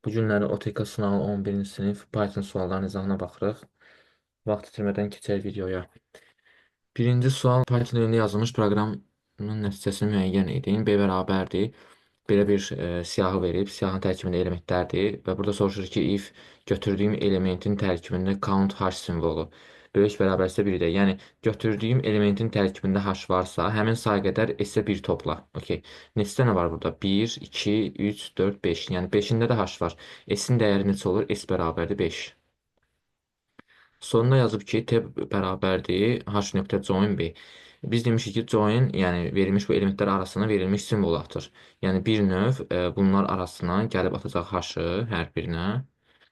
Bu günləri OTK sınavı 11-ci sinif Python suallarının izahına baxırıq. Vaxt itirmədən keçək videoya. Birinci sual Python dilində yazılmış proqramın nəticəsini müəyyən edin. B bərabərdir. Belə bir siyahı verib, siyahının tərkibində elementlərdir və burada soruşur ki, if götürdüyüm elementin tərkibində count h simvolu böyük bərabərsə 1-dir. Yəni götürdüyüm elementin tərkibində h varsa, həmin sayı qədər s-ə 1 topla. Okay. Neçə dənə var burada? 1, 2, 3, 4, 5. Yəni 5-ində də h var. S-in dəyəri neçə olur? S bərabərdir 5. Sonuna yazıb ki, t bərabərdir h.join b. Biz demişik ki, join, yəni verilmiş bu elementlər arasına verilmiş simvol atır. Yəni bir növ bunlar arasına gəlib atacaq h-ı hər birinə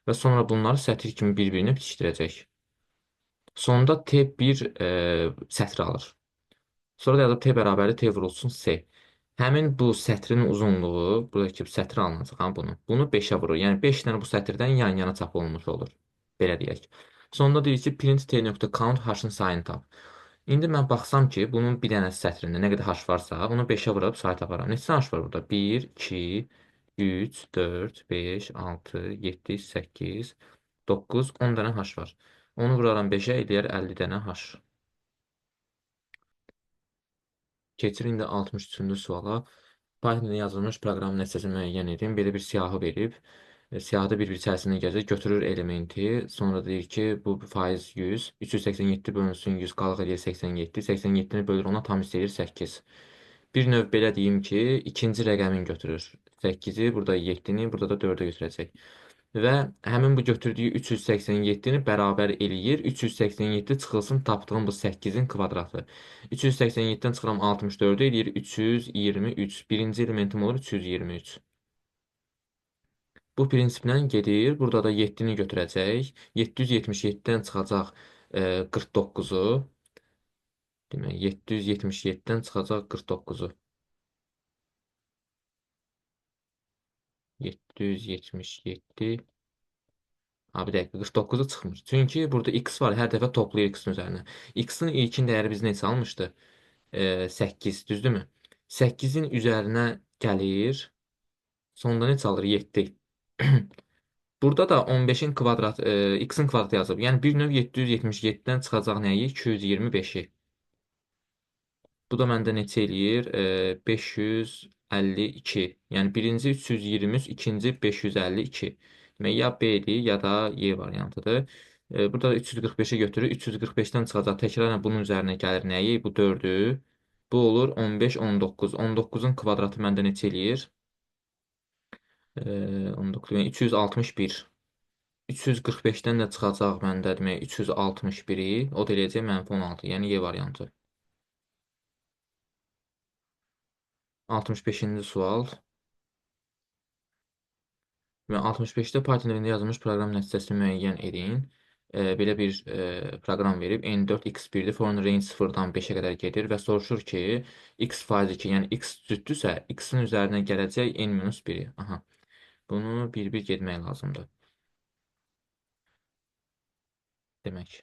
və sonra bunları sətr kimi bir-birinə bitişdirəcək. Sonunda t bir sətr alır. Sonra da yazıb t bərabərdir t vurulsun c. Həmin bu sətrin uzunluğu, buradakı sətr alınacaq bunu 5-ə vurur. Yəni 5 dənə bu sətirdən yan-yana çap olunmuş olur. Belə deyək. Sonunda deyir ki, print t.count h-ın sayını tap. İndi mən baxsam ki, bunun bir dənə sətrində nə qədər h varsa, onu 5-ə vurub sayı taparam. Neçə h var burada? 1, 2, 3, 4, 5, 6, 7, 8, 9, 10 dənə h var. Onu vuraram 5-ə, eləyər 50 dənə h. Keçir indi 63-cü suala. Pythonda yazılmış proqramın nəticəsini müəyyən edin. Belə bir siyahı verib. Siyahıda bir-bir içərisində gəzir, götürür elementi. Sonra deyir ki, bu faiz 100. 387 bölünsün 100 qalıq edir 87. 87-ni bölür ona tam istəyir 8. Bir növ belə deyim ki, ikinci rəqəmin götürür. 8-i, burada 7-ni, burada da 4-ü götürəcək. Və həmin bu götürdüyü 387-ni bərabər eləyir. 387 çıxılsın tapdığım bu 8-in kvadratı. 387-dən çıxıram 64-ü eləyir 323. Birinci elementim olur 323. Bu prinsiplə gedir. Burada da 7-ni götürəcək. 777-dən çıxacaq 49-u. Demək, 777-dən çıxacaq 49-u. 777. Bir dəqiqə, 49-u çıxmır. Çünki burada x var, hər dəfə toplayır x-in üzərinə. X-in ilkin dəyəri biz neçə almışdı? 8, düzdürmü? 8-in üzərinə gəlir, sonunda neçə alır? 7. Burada da 15-in kvadrat, x-in kvadratı yazıb. Yəni bir növ 777-dən çıxacaq nəyi? 225-i. Bu da məndə neçə eləyir? 552. Yəni birinci 323, ikinci 552. Demək, ya B-dir, ya da Y variantıdır. Burada da 345-i götürür. 345-dən çıxacaq. Təkrarən bunun üzərinə gəlir nəyi? Bu 4-ü. Bu olur 15, 19. 19-un kvadratı məndə neçə eləyir? 19, yəni 361. 345-dən də çıxacaq məndə demək 361-i. O da eləyəcək -16. Yəni Y variantı. 65-ci sual. Və 65-də Python dilində yazılmış proqram nəticəsini müəyyən edin. Belə bir proqram verib. N4x1-dir. For range 0-dan 5-ə qədər gedir və soruşur ki, x faiz 2, yəni x cütdürsə, x-in üzərinə gələcək n-1-i. Aha. Bunu bir-bir getmək lazımdır. Demək,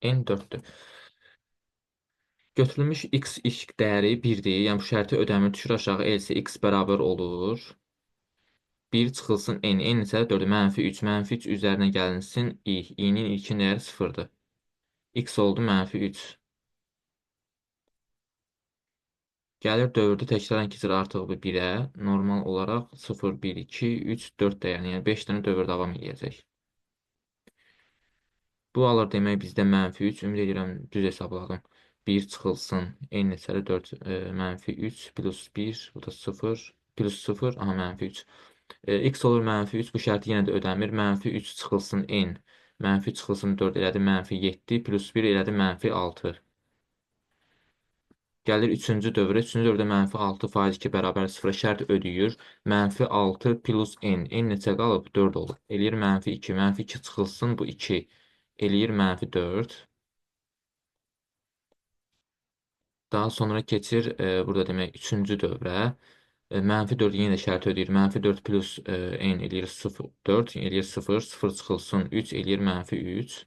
n4-dür. Götürülmüş x dəyəri 1-dir. Yəni bu şərti ödəmir, düşür aşağı, else x bərabər olur. 1 çıxılsın n. N isə 4, -3. -3 üzərinə gəlinsin i. i-nin ilkin dəyəri 0-dır. X oldu -3. Gəlir 4-ü təkrarən keçir artıq bu 1-ə. Normal olaraq 0, 1, 2, 3, 4 dəyərini, yəni 5 dənə dövr davam edəcək. Bu alır demək bizdə -3. Ümid edirəm düz hesabladım. 1 çıxılsın n neçədir? 4, -3 plus 1, bu da 0, plus 0, aha -3. X olur -3, bu şərti yenə də ödəmir. -3 çıxılsın n, -3 çıxılsın 4 elədi -7, plus 1 elədi -6. Gəlir 3-cü dövrə, 3-cü dövrdə -6 faiz 2 bərabər 0 şərt ödəyir. -6 plus n, n neçə qalıb? 4 olur. Eləyir -2, -2 çıxılsın bu 2, eləyir -4. Daha sonra keçir, burada demək 3-cü dövrə. -4 yenə də şərt ödəyir. -4 plus n eləyir 0, 4 eləyir 0, 0 çıxılsın 3 eləyir -3.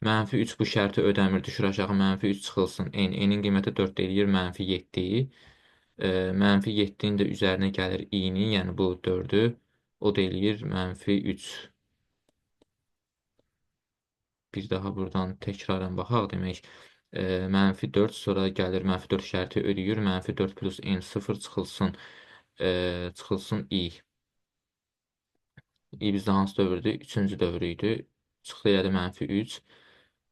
-3 bu şərti ödəmir, düşür aşağı, -3 çıxılsın n. N-in qiyməti 4 eləyir -7. -7-nin də üzərinə gəlir i-ni, yəni bu 4-ü. O da eləyir -3. Bir daha buradan təkrarən baxaq demək. -4 sonra gəlir -4 şərti ödəyir. -4 plus n 0 çıxılsın. Çıxılsın i. İ bizdə hansı dövrdür? Üçüncü dövr idi. Çıxdı elədi -3.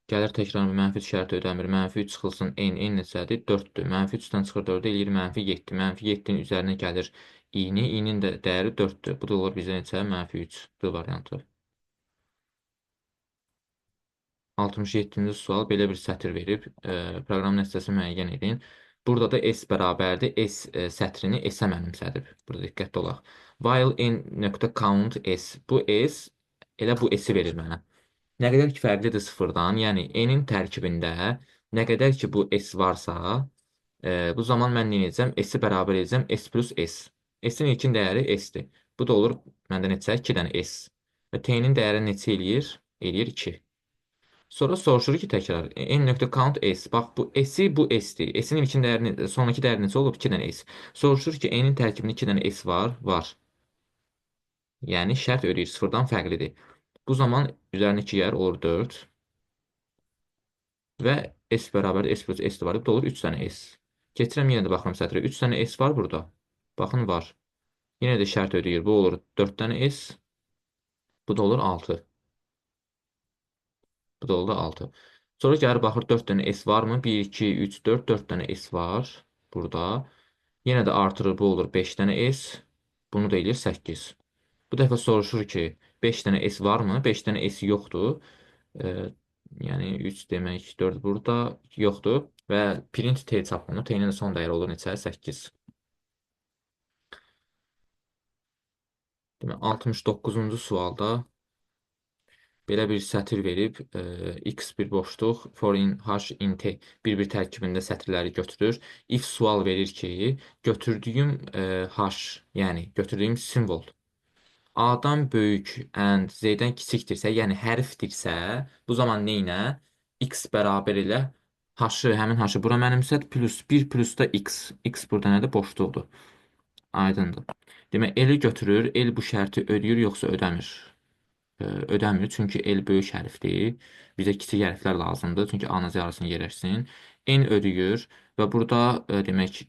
Gəlir təkrar -3 şərti ödəmir. -3 çıxılsın n. N neçədir? 4-dür. -3-dən çıxır 4-ü eləyir -7. -7-nin üzərinə gəlir i-ni. I-nin də dəyəri 4-dür. Bu da olur bizə neçə? -3. B variantı. 67-ci sual belə bir sətr verib. Proqram nəticəsi müəyyən edin. Burada da S bərabərdir. S sətrini S-ə mənimsədib. Burada diqqətli olaq. While in.count S. Bu S elə bu S-i verir mənə. Nə qədər ki fərqlidir sıfırdan, yəni n-in tərkibində nə qədər ki bu S varsa, bu zaman mən nə edəcəm? S-i bərabər edəcəm S plus S. S-in ilkin dəyəri S-dir. Bu da olur məndə neçə? 2 dənə S. Və T-nin dəyəri neçə eləyir? Eləyir 2. Sonra soruşur ki təkrar n.count s. Bax bu s-i bu s-dir. S-in ilkin dəyəri sonraki dəyəri neçə olub? 2 dənə s. Soruşur ki n-in tərkibində 2 dənə s var? Var. Yəni şərt ödəyir sıfırdan fərqlidir. Bu zaman üzərinə 2 gəlir olur 4 və s bərabər s plus s var. Bu da olur 3 dənə s. Keçirəm yenə də baxıram sətrə. 3 dənə s var burada. Baxın var. Yenə də şərt ödəyir. Bu olur 4 dənə s. Bu da olur 6. Bu da oldu 6. Sonra gəlir baxır 4 dənə S varmı? 1, 2, 3, 4, 4 dənə S var burada. Yenə də artırır, bu olur 5 dənə S. Bunu da eləyir 8. Bu dəfə soruşur ki, 5 dənə S varmı? 5 dənə S yoxdur. E, yəni 3 demək, 4 burada yoxdur. Və print T çapını, T-nin son dəyəri olur neçə? 8. Demək, 69-cu sualda belə bir sətr verib, x bir boşluq, for in h in t bir-bir tərkibində sətirləri götürür. If sual verir ki, götürdüyüm h, yəni götürdüyüm simvol A-dan böyük and Z-dən kiçikdirsə, yəni hərfdirsə, bu zaman neynə? X bərabər elə h-ı, həmin h-ı bura mənimsət, plus 1 plus da x. X burada nədir? Boşluqdur. Aydındır. Demək, L-i götürür, L bu şərti ödəyir, yoxsa ödəmir? Ödəmir, çünki L böyük hərfdir. Bizə kiçik hərflər lazımdır, çünki A-nın yarısını yerləşsin. N ödəyir və burada demək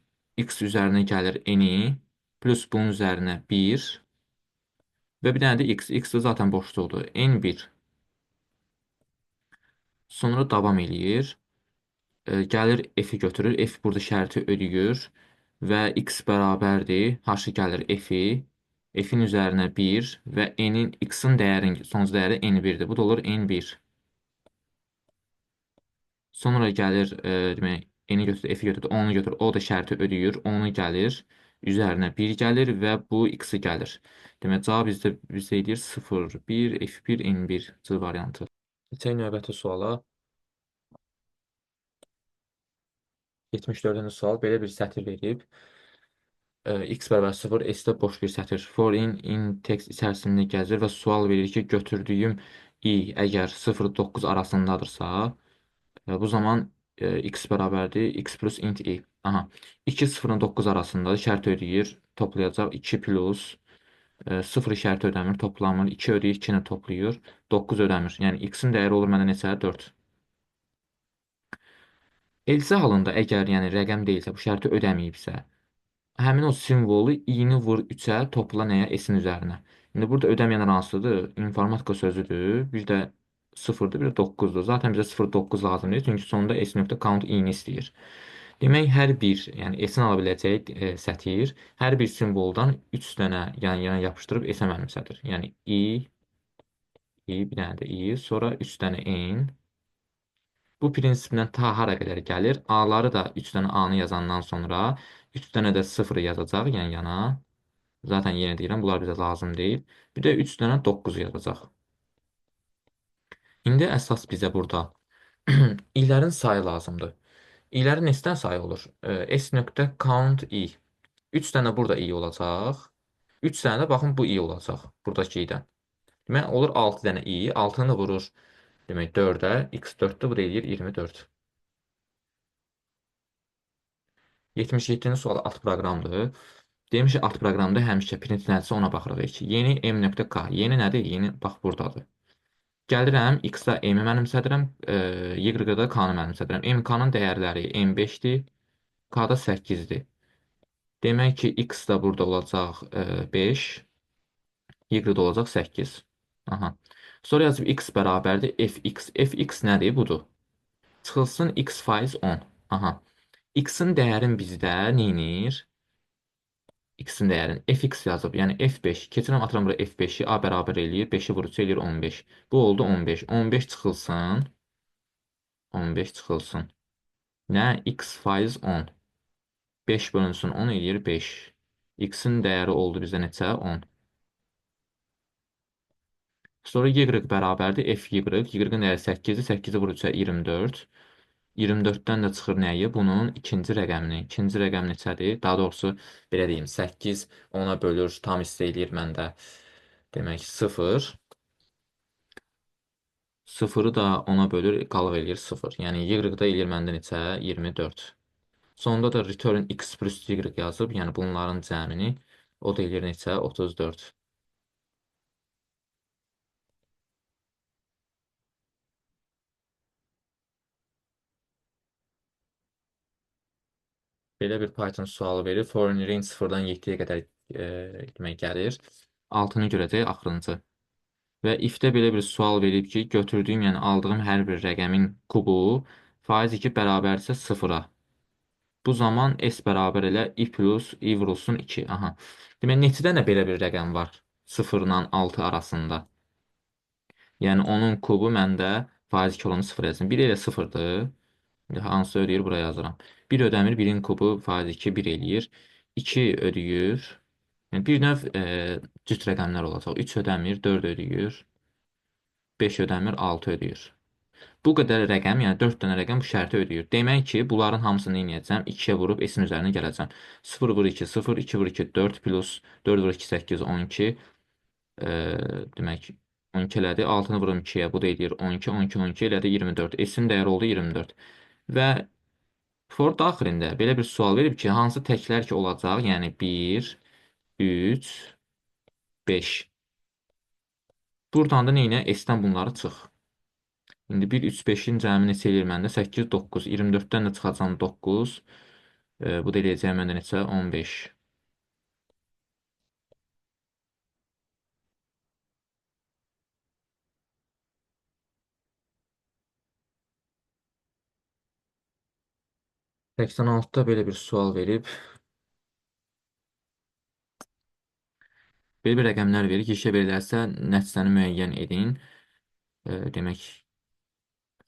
x üzərinə gəlir n-i plus bunun üzərinə 1 və bir dənə də x. X də zaten boşluqdur. N1. Sonra davam eləyir. Gəlir f-i götürür. F burada şərti ödəyir və x bərabərdir. H-ı gəlir f-i. F-in üzərinə 1 və n-in x-in dəyərin sonuncu dəyəri n1-dir. Bu da olur n1. Sonra gəlir, demək, n-i götürür, f-i götürür, 10-u götürür, o da şərti ödəyir, 10-u gəlir, üzərinə 1 gəlir və bu x-i gəlir. Demək, cavab bizdə edir 0, 1, f1, n1 C variantı. Keçək növbəti suala. 74-cü sual belə bir sətir verib. X bərabər 0, S-də boş bir sətir. For in text içərisində gəzir və sual verir ki, götürdüyüm i əgər 0-9 arasındadırsa, bu zaman x bərabərdir, x plus int i. Aha, 2 0-dan 9 arasında şərt ödəyir, toplayacaq 2 plus 0 şərti ödəmir, toplamır, 2 ödəyir, 2-ni toplayır, 9 ödəmir. Yəni x-in dəyəri olur məndə neçə? 4. Elsə halında əgər yəni rəqəm deyilsə, bu şərti ödəməyibsə, həmin o simvolu i-ni vur 3-ə, topla nəyə? S-in üzərinə. İndi burada ödəməyən hansıdır? İnformatika sözüdür. Bir də 0-dır, bir də 9-dur. Zaten bizə 0-9 lazımdır. Çünki sonunda s.count i-ni istəyir. Demək, hər bir, yəni s-in ala biləcəyi sətir, hər bir simvoldan 3 dənə yan-yana yapışdırıb s-ə mənimsədir. Yəni bir dənə də i, sonra 3 dənə n. Bu prinsiplə ta hara qədər gəlir? A-ları da 3 dənə A-nı yazandan sonra 3 dənə də 0 yazacaq yan-yana. Zaten yenə deyirəm, bunlar bizə lazım deyil. Bir də 3 dənə 9 yazacaq. İndi əsas bizə burada i'lərin sayı lazımdır. İ'lərin neçədən sayı olur? S.count i. 3 dənə burada i olacaq. 3 dənə də baxın bu i olacaq. Buradakı i'dən. Demək, olur 6 dənə i. 6-nı vurur. Demək, 4-ə. X 4-dür, bu da eləyir 24. 77-ci sual alt proqramdır. Demiş alt proqramda həmişə print nədirsə ona baxırıq ki. Yeni m.k. Yeni nədir? Yeni bax burdadır. Gəlirəm x-da m-i mənimsədirəm, y-da k-nı mənimsədirəm. MK-nın dəyərləri m5-dir, k-da 8-dir. Demək ki, x da burada olacaq 5, y-da olacaq 8. Aha. Sonra yazıb x bərabərdir fx. Fx nədir? Budur. Çıxılsın x faiz 10. Aha. X-in dəyərin bizdə neynir? X-in dəyərini fx yazıb, yəni f5. Keçirəm, atıram bura f5-i, a bərabər eləyir, 5-i vurucu eləyir 15. Bu oldu 15. 15 çıxılsın, 15 çıxılsın. Nə? X faiz 10. 5 bölünsün 10 eləyir 5. X-in dəyəri oldu bizdə neçə? 10. Sonra y bərabərdir fy. Y-in dəyəri 8-dir, 8-i vurucu 24. 24-dən də çıxır nəyi? Bunun ikinci rəqəmini. İkinci rəqəm neçədir? Daha doğrusu, belə deyim, 8 ona bölür, tam hissə eləyir məndə. Demək, 0. 0-ı da ona bölür, qalıq eləyir 0. Yəni, y-da eləyir məndə neçə? 24. Sonda da return x plus y yazıb, yəni bunların cəmini o da eləyir neçə? 34. Belə bir Python sualı verir. Foreign range 0-dan 7-yə qədər demək gəlir. Altını görəcək axırıncı. Və if-də belə bir sual verib ki, götürdüyüm, yəni aldığım hər bir rəqəmin kubu faiz 2 bərabərsə 0-a. Bu zaman s bərabər elə i plus i vurulsun 2. Aha. Demək, neçə dənə belə bir rəqəm var 0 ilə 6 arasında? Yəni onun kubu məndə faiz 2 olanı 0 yazsın. 1 elə 0-dır. Hansı ödəyir, buraya yazıram. 1 ödəmir, 1-in kubu faiz 2, 1 eləyir. 2 ödəyir. Yəni bir növ cüt rəqəmlər olacaq. 3 ödəmir, 4 ödəyir. 5 ödəmir, 6 ödəyir. Bu qədər rəqəm, yəni 4 dənə rəqəm bu şərti ödəyir. Demək ki, bunların hamısını edəcəm? 2-yə vurub s-in üzərinə gələcəm. 0 vur 2, 0, 2 vur 2, 4 plus 4 vur 2, 8, 12. Demək, 12 elədi. 6-nı vurum 2-yə, bu da edir 12, 12, 12 elədi 24. S-in dəyəri oldu 24. Və for daxilində belə bir sual verib ki, hansı təklər ki olacaq? Yəni 1, 3, 5. Buradan da neynə? S-dən bunları çıx. İndi 1, 3, 5-in cəmi neçə eləyir məndə? 8, 9. 24-dən də çıxacam 9. Bu da eləyəcək məndə neçə? 15. Səksən altıda belə bir sual verib. Belə bir rəqəmlər verir ki, işə verilərsə nəticəni müəyyən edin. Demək,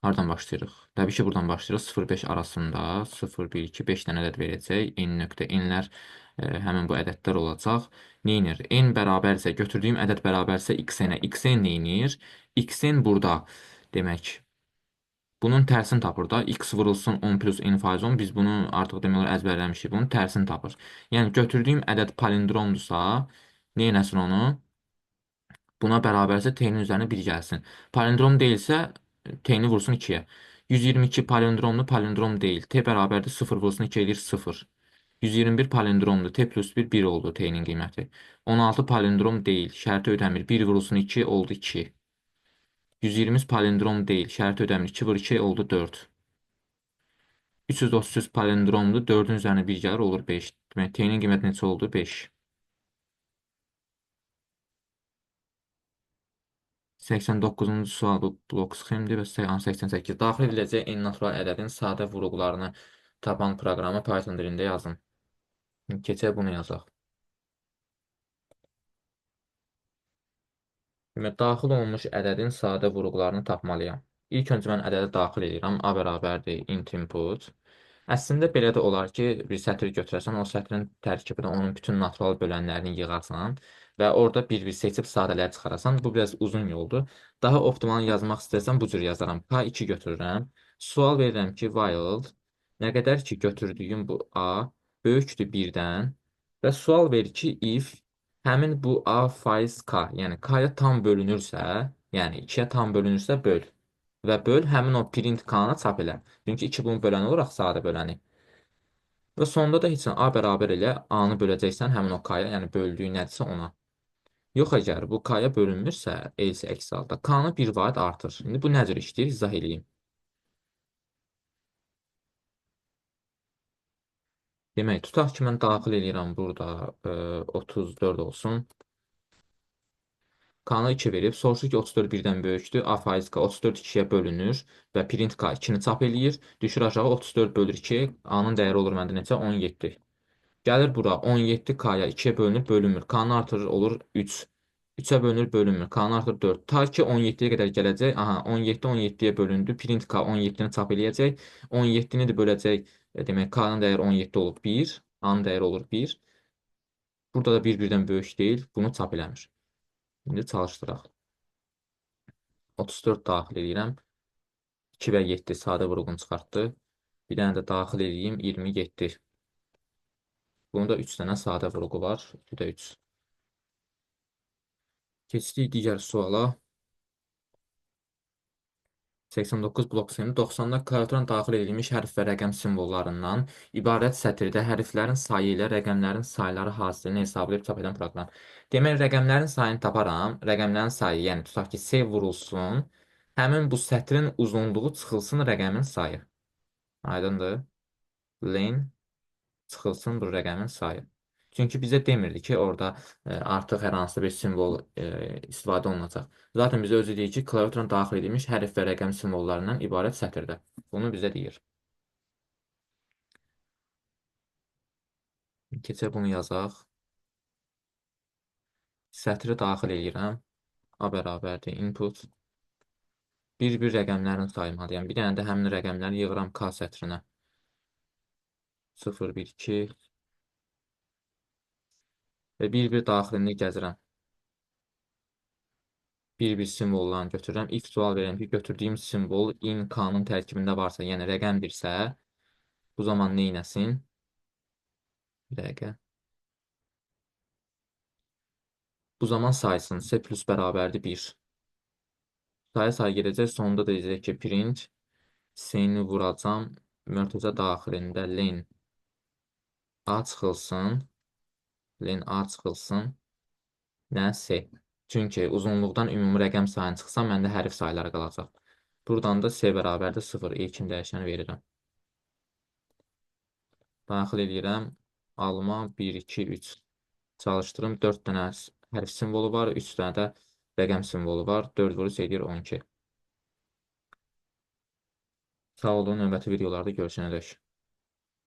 hardan başlayırıq? Təbii ki, buradan başlayırıq. 0-5 arasında 0, 1, 2, 5 dənə ədəd verəcək. N.N-lər həmin bu ədədlər olacaq. Neynir? N bərabərsə, götürdüyüm ədəd bərabərsə x-nə. X-n neynir? X-n burada. Demək, bunun tərsini tapır da. X vurulsun 10 plus n faiz 10. Biz bunu artıq demək olar əzbərləmişik. Bunun tərsini tapır. Yəni, götürdüyüm ədəd palindromdursa, neynəsin onu? Buna bərabərsə t-nin üzərinə 1 gəlsin. Palindrom deyilsə t-ni vursun 2-yə. 122 palindromlu palindrom deyil. T bərabərdir 0 vursun 2 edir 0. 121 palindromdur. T plus 1 1 oldu t-nin qiyməti. 16 palindrom deyil. Şərti ödəmir. 1 vurulsun 2 oldu 2. 120 palindrom deyil. Şərti ödəmir. 2 vur 2 oldu 4. 333 palindromdur. 4-ün üzərinə 1 gəlir olur 5. Demək t-nin qiyməti neçə oldu? 5. 89-cu sual bu blok sxemdir və 88. Daxil ediləcək en natural ədədin sadə vurğularını tapan proqramı Python dilində yazın. Keçək bunu yazaq. Daxil olunmuş ədədin sadə vurğularını tapmalıyam. İlk öncə mən ədədi daxil edirəm. A bərabərdir int input. Əslində belə də olar ki, bir sətr götürəsən, o sətrin tərkibində onun bütün natural bölənlərini yığarsan və orada bir-bir seçib sadələr çıxarasan. Bu biraz uzun yoldur. Daha optimal yazmaq istəsəm bu cür yazaram. K2 götürürəm. Sual verirəm ki, while nə qədər ki götürdüyüm bu A böyükdür 1-dən və sual verir ki, if həmin bu A faiz K, yəni K-ya tam bölünürsə, yəni 2-yə tam bölünürsə böl. Və böl həmin o print K-na çap elə. Çünki 2 bunun böləni olaraq sadə böləni. Və sonda da heç nə A bərabər elə A-nı böləcəksən həmin o K-ya, yəni böldüyü nədirsə ona. Yox, əgər bu K-ya bölünmürsə, else əks halda K-nı bir vaid artır. İndi bu nə cür işləyir? İzah edeyim. Demək, tutaq ki, mən daxil edirəm burada 34 olsun. K-nı 2 verib, soruşur ki, 34 birdən böyükdür. A faiz K 34 2-yə bölünür və print K 2-ni çap eləyir. Düşür aşağı 34 bölür 2. A-nın dəyəri olur məndə neçə? 17. Gəlir bura 17 K-ya 2-yə bölünür, bölünmür. K-nı artırır, olur 3. 3-ə bölünür, bölünmür. K-nı artırır 4. Ta ki 17-yə qədər gələcək. Aha, 17 17-yə bölündü. Print K 17-ni çap eləyəcək. 17-ni də böləcək. Demək, K-nın dəyəri 17 olub 1. A-nın dəyəri olur 1. Burada da bir-birdən böyük deyil. Bunu çap eləmir. İndi çalışdıraq. 34 daxil edirəm. 2 və 7 sadə vurğunu çıxartdı. Bir dənə də daxil edeyim 27. Bunda 3 dənə sadə vurğu var. 2 də 3. Keçdik digər suala. 89 blok sonu 90-da klaviaturun daxil edilmiş hərf və rəqəm simvollarından ibarət sətirdə hərflərin sayı ilə rəqəmlərin sayları hasilini hesablayıb çap edən proqram. Demək, rəqəmlərin sayını taparam. Rəqəmlərin sayı, yəni tutaq ki, save vurulsun. Həmin bu sətrin uzunluğu çıxılsın rəqəmin sayı. Aydındır? Len çıxılsın bu rəqəmin sayı. Çünki bizə demirdi ki, orada artıq hər hansı bir simvol istifadə olunacaq. Zaten bizə özü deyir ki, klaviaturun daxil edilmiş hərf və rəqəm simvollarından ibarət sətirdə. Bunu bizə deyir. Keçə bunu yazaq. Sətri daxil edirəm. A bərabərdir input. Bir-bir rəqəmlərin saymalıyam. Bir dənə də həmin rəqəmləri yığıram K sətrinə. 0, 1, 2 və bir-bir daxilini gəzirəm. Bir-bir simvollarını götürürəm. If sual verirəm ki, götürdüyüm simvol in K-nın tərkibində varsa, yəni rəqəmdirsə, bu zaman nə etsin? Bir dəqiqə. Bu zaman saysın. S plus bərabərdir 1. Saya gedəcək. Sonunda da deyəcək ki, print S-ni vuracam. Mörtəzə daxilində len A çıxılsın. Len A çıxılsın. Nə? S. Çünki uzunluqdan ümumi rəqəm sayını çıxsam, məndə hərf sayları qalacaq. Buradan da S bərabərdir 0. İlkin dəyişəni verirəm. Daxil edirəm. Alma 1, 2, 3. Çalışdırım. 4 dənə hərf simvolu var. 3 dənə də rəqəm simvolu var. 4 vurus edir 12. Sağ olun. Növbəti videolarda görüşənədək.